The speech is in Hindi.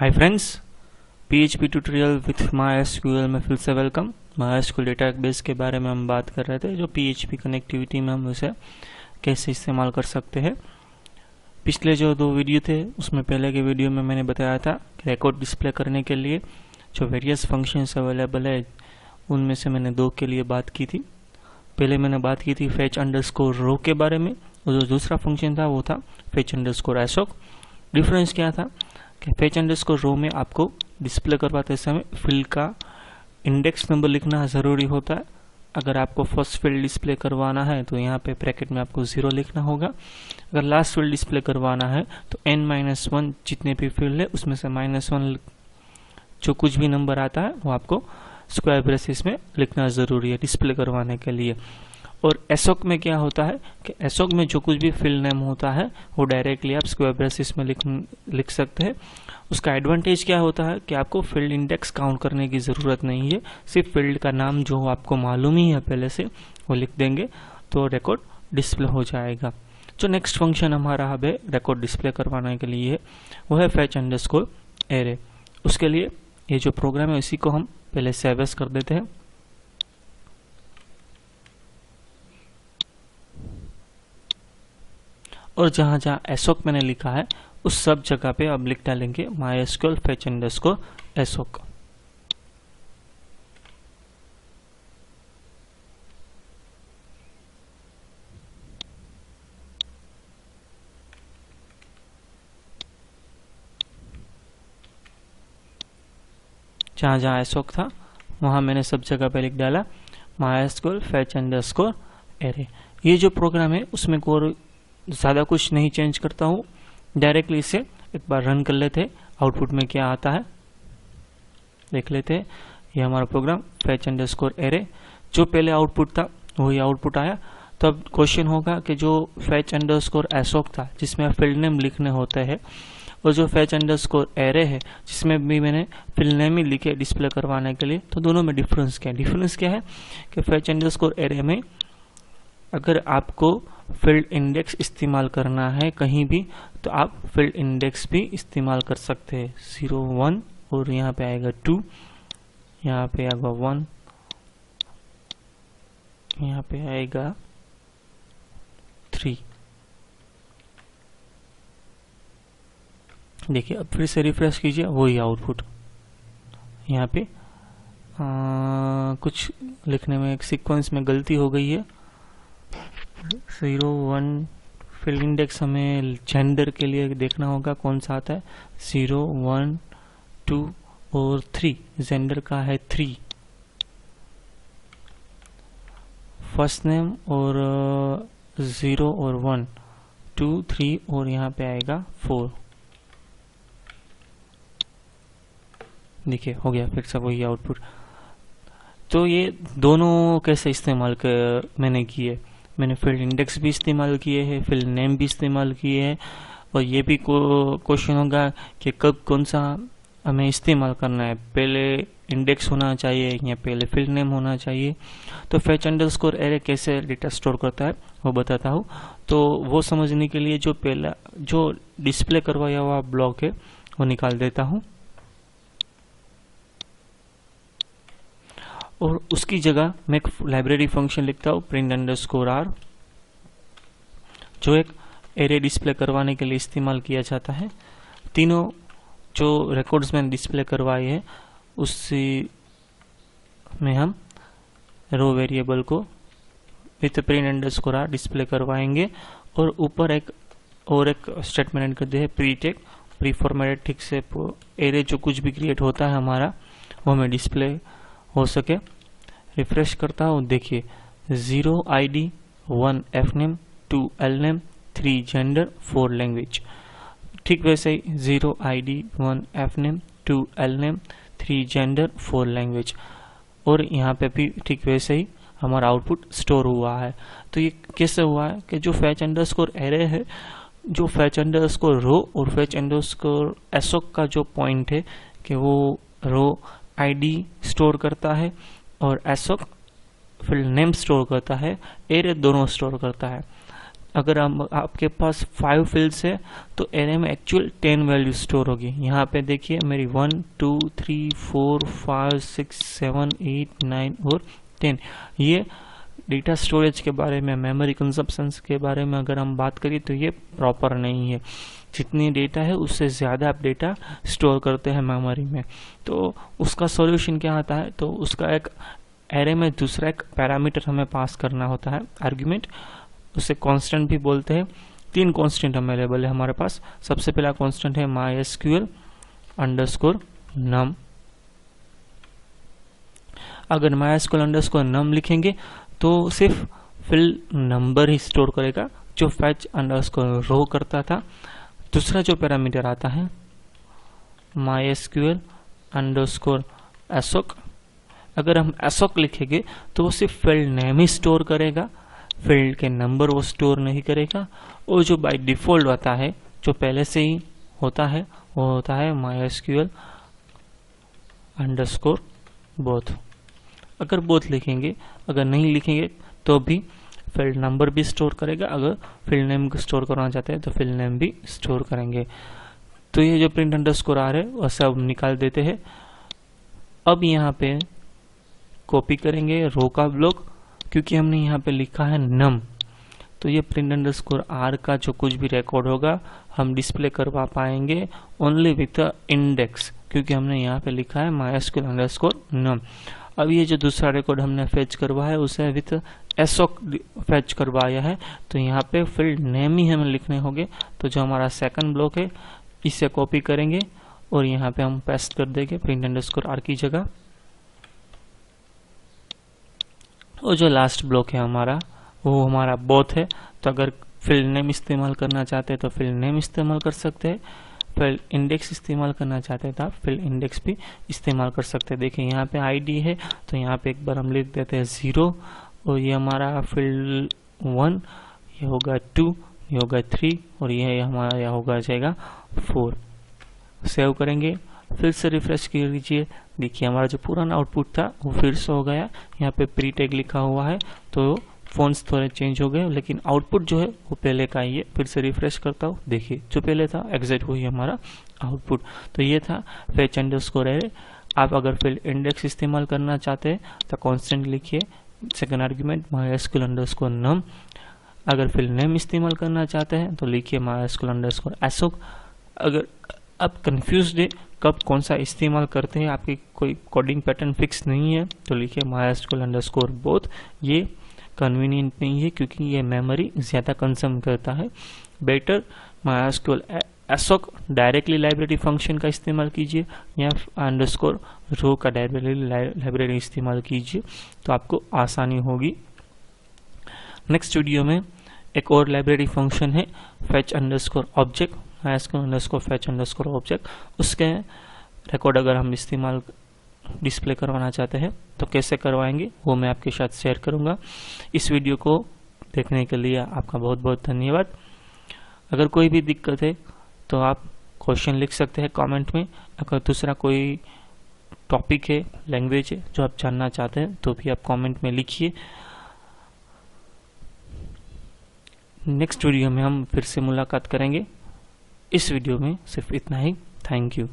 Hi friends, PHP tutorial with MySQL में फिर से वेलकम। MySQL डेटाबेस के बारे में हम बात कर रहे थे, जो PHP कनेक्टिविटी में हम उसे कैसे इस्तेमाल कर सकते हैं। पिछले जो 2 वीडियो थे उसमें पहले के वीडियो में मैंने बताया था कि रिकॉर्ड डिस्प्ले करने के लिए जो वेरियस फंक्शंस अवेलेबल है उनमें से मैंने 2 के लिए बात की थी। पहले मैंने बात की थी fetch अंडरस्कोर रो के बारे में, और जो दूसरा फंक्शन था वो था fetch अंडरस्कोर assoc। डिफरेंस क्या था कि fetch अंडरस्कोर रो में आपको डिस्प्ले करवाते समय फील्ड का इंडेक्स नंबर लिखना ज़रूरी होता है। अगर आपको फर्स्ट फील्ड डिस्प्ले करवाना है तो यहाँ पे ब्रैकेट में आपको 0 लिखना होगा। अगर लास्ट फील्ड डिस्प्ले करवाना है तो n-1 जितने भी फील्ड है उसमें से -1 जो कुछ भी नंबर आता है वो आपको स्क्वायर ब्रेसेस में लिखना ज़रूरी है डिस्प्ले करवाने के लिए। और assoc में क्या होता है कि assoc में जो कुछ भी फील्ड नेम होता है वो डायरेक्टली आप स्क्वायर ब्रेसेस में लिख सकते हैं। उसका एडवांटेज क्या होता है कि आपको फील्ड इंडेक्स काउंट करने की ज़रूरत नहीं है, सिर्फ फील्ड का नाम जो आपको मालूम ही है पहले से वो लिख देंगे तो रिकॉर्ड डिस्प्ले हो जाएगा। जो नेक्स्ट फंक्शन हमारा अब है रिकॉर्ड डिस्प्ले करवाने के लिए वो है fetch अंडरस्कोर एरे। उसके लिए ये जो प्रोग्राम है इसी को हम पहले सेव एज कर देते हैं। और जहां जहां assoc मैंने लिखा है उस सब जगह पे अब लिख डालेंगे MySQL fetch अंडरस्कोर assoc। जहां जहां assoc था वहां मैंने सब जगह पे लिख डाला MySQL fetch अंडरस्कोर एरे। ये जो प्रोग्राम है उसमें कोई ज़्यादा कुछ नहीं चेंज करता हूँ, डायरेक्टली इसे एक बार रन कर लेते हैं, आउटपुट में क्या आता है देख लेते हैं। ये हमारा प्रोग्राम fetch अंडरस्कोर एरे, जो पहले आउटपुट था वही आउटपुट आया। तो अब क्वेश्चन होगा कि जो fetch अंडरस्कोर assoc था जिसमें फील्ड नेम लिखने होते हैं और जो fetch अंडरस्कोर एरे है जिसमें भी मैंने फील्ड नेम ही लिखे डिस्प्ले करवाने के लिए, तो दोनों में डिफरेंस क्या है? डिफरेंस क्या है कि fetch अंडरस्कोर एरे में अगर आपको फील्ड इंडेक्स इस्तेमाल करना है कहीं भी तो आप फील्ड इंडेक्स भी इस्तेमाल कर सकते हैं। 0, 1 और यहाँ पे आएगा 2, यहाँ पे आएगा 1, यहाँ पे आएगा 3। देखिए अब फिर से रिफ्रेश कीजिए, वही आउटपुट। यहाँ पे कुछ लिखने में एक सीक्वेंस में गलती हो गई है। 0, 1 फील्ड इंडेक्स हमें जेंडर के लिए देखना होगा कौन सा आता है। 0, 1, 2 और 3, जेंडर का है 3। फर्स्ट नेम और 0 और 1, 2, 3 और यहाँ पे आएगा 4। देखिए हो गया फिर से वही आउटपुट। तो ये दोनों कैसे इस्तेमाल कर मैंने किए, मैंने फील्ड इंडेक्स भी इस्तेमाल किए हैं, फील्ड नेम भी इस्तेमाल किए हैं। और ये भी क्वेश्चन होगा कि कब कौन सा हमें इस्तेमाल करना है, पहले इंडेक्स होना चाहिए या पहले फील्ड नेम होना चाहिए। तो fetch अंडरस्कोर एरे कैसे डेटा स्टोर करता है वो बताता हूँ। तो वो समझने के लिए जो पहला जो डिस्प्ले करवाया हुआ ब्लॉक है वो निकाल देता हूँ और उसकी जगह मैं एक लाइब्रेरी फंक्शन लिखता हूँ प्रिंट अंडरस्कोर r, जो एक एरे डिस्प्ले करवाने के लिए इस्तेमाल किया जाता है। तीनों जो रिकॉर्ड्स मैंने डिस्प्ले करवाए हैं उसी में हम रो वेरिएबल को with print underscore r display करवाएंगे और ऊपर एक स्टेटमेंट कर दे प्रीटेक प्री फॉर्मेटेड, ठीक से एरे जो कुछ भी क्रिएट होता है हमारा वो हमें डिस्प्ले हो सके। रिफ्रेश करता हूँ, देखिए 0 ID, 1 fname, 2 lname, 3 gender, 4 language. ठीक वैसे ही 0 ID, 1 fname, 2 lname, 3 gender, 4 language. और यहाँ पे भी ठीक वैसे ही हमारा आउटपुट स्टोर हुआ है। तो ये कैसे हुआ है कि जो fetch अंडरस्कोर एरे है, जो fetch अंडरस्कोर रो और fetch अंडरस्कोर assoc का जो पॉइंट है कि वो रो ID स्टोर करता है और assoc फील्ड नेम स्टोर करता है, एरे दोनों स्टोर करता है। अगर हम आपके पास 5 फील्ड्स है तो एरे में एक्चुअल 10 वैल्यू स्टोर होगी। यहाँ पे देखिए मेरी 1 2 3 4 5 6 7 8 9 और 10। ये डेटा स्टोरेज के बारे में, मेमोरी कंजप्शंस के बारे में अगर हम बात करें तो ये प्रॉपर नहीं है। जितनी डेटा है उससे ज़्यादा आप डेटा स्टोर करते हैं मेमोरी में। तो उसका सॉल्यूशन क्या आता है, तो उसका एक एरे में दूसरा एक पैरामीटर हमें पास करना होता है, आर्ग्यूमेंट, उसे कांस्टेंट भी बोलते हैं। 3 कांस्टेंट अवेलेबल है हमारे पास। सबसे पहला कांस्टेंट है MySQL _num। अगर MySQL _num लिखेंगे तो सिर्फ फील्ड नंबर ही स्टोर करेगा जो fetch _row करता था। दूसरा जो पैरामीटर आता है MySQL _assoc। अगर हम assoc लिखेंगे तो वो सिर्फ फील्ड नेम ही स्टोर करेगा, फील्ड के नंबर वो स्टोर नहीं करेगा। और जो बाय डिफॉल्ट आता है, जो पहले से ही होता है, वो होता है MySQL _both। अगर both लिखेंगे, अगर नहीं लिखेंगे तो भी फील्ड नंबर भी स्टोर करेगा। अगर फील्ड नेम को स्टोर करना चाहते हैं तो फील्ड नेम भी स्टोर करेंगे। तो ये जो प्रिंट अंडरस्कोर आर है वह सब निकाल देते हैं। अब यहाँ पे कॉपी करेंगे रो का ब्लॉक, क्योंकि हमने यहाँ पे लिखा है num, तो ये प्रिंट अंडरस्कोर आर का जो कुछ भी रिकॉर्ड होगा हम डिस्प्ले करवा पाएंगे ओनली विथ इंडेक्स, क्योंकि हमने यहाँ पे लिखा है MySQL _num। अब ये जो दूसरा रिकॉर्ड हमने फेच करवाया है उसे विथ assoc फेच करवाया है, तो यहाँ पे फील्ड नेम ही हमें लिखने होंगे। तो जो हमारा सेकंड ब्लॉक है इसे कॉपी करेंगे और यहाँ पे हम पेस्ट कर देंगे प्रिंट अंडरस्कोर आर की जगह। और जो लास्ट ब्लॉक है हमारा वो हमारा बोथ है। तो अगर फील्ड नेम इस्तेमाल करना चाहते हैं तो फील्ड नेम इस्तेमाल कर सकते हैं, फील्ड इंडेक्स इस्तेमाल करना चाहते हैं तो आप फील्ड इंडेक्स भी इस्तेमाल कर सकते हैं। देखिए यहाँ पे आईडी है तो यहाँ पे एक बार हम लिख देते हैं 0 और ये हमारा फील्ड 1, ये होगा 2, ये होगा 3 और ये हमारा यह होगा जाएगा 4। सेव करेंगे, फिर से रिफ्रेश कर लीजिए। देखिए हमारा जो पुराना आउटपुट था वो फिर से हो गया। यहाँ पे प्री टैग लिखा हुआ है तो फ़ॉन्ट्स थोड़े चेंज हो गए, लेकिन आउटपुट जो है वो पहले का ही है। फिर से रिफ्रेश करता हूँ, देखिए जो पहले था एग्जैक्ट वही हमारा आउटपुट। तो ये था fetch _ array। आप अगर फील्ड इंडेक्स इस्तेमाल करना चाहते हैं तो कांस्टेंट लिखिए, सेकंड आर्ग्यूमेंट MySQL _num। अगर फील्ड नेम इस्तेमाल करना चाहते हैं तो लिखिए MySQL _assoc। अगर आप कंफ्यूज्ड है कब कौन सा इस्तेमाल करते हैं, आपकी कोई कोडिंग पैटर्न फिक्स नहीं है, तो लिखिए MySQL _both। ये कन्वीनियंट नहीं है क्योंकि ये मेमोरी ज़्यादा कंज्यूम करता है। Better MySQL assoc directly library function का इस्तेमाल कीजिए या _row का डायरेक्टली लाइब्रेरी इस्तेमाल कीजिए, तो आपको आसानी होगी। नेक्स्ट वीडियो में एक और लाइब्रेरी फंक्शन है fetch _ object, MySQL _fetch _ object। उसके रिकॉर्ड अगर हम इस्तेमाल डिस्प्ले करवाना चाहते हैं तो कैसे करवाएंगे वो मैं आपके साथ शेयर करूंगा। इस वीडियो को देखने के लिए आपका बहुत बहुत धन्यवाद। अगर कोई भी दिक्कत है तो आप क्वेश्चन लिख सकते हैं कमेंट में। अगर दूसरा कोई टॉपिक है, लैंग्वेज है जो आप जानना चाहते हैं तो भी आप कमेंट में लिखिए। नेक्स्ट वीडियो में हम फिर से मुलाकात करेंगे। इस वीडियो में सिर्फ इतना ही। Thank you.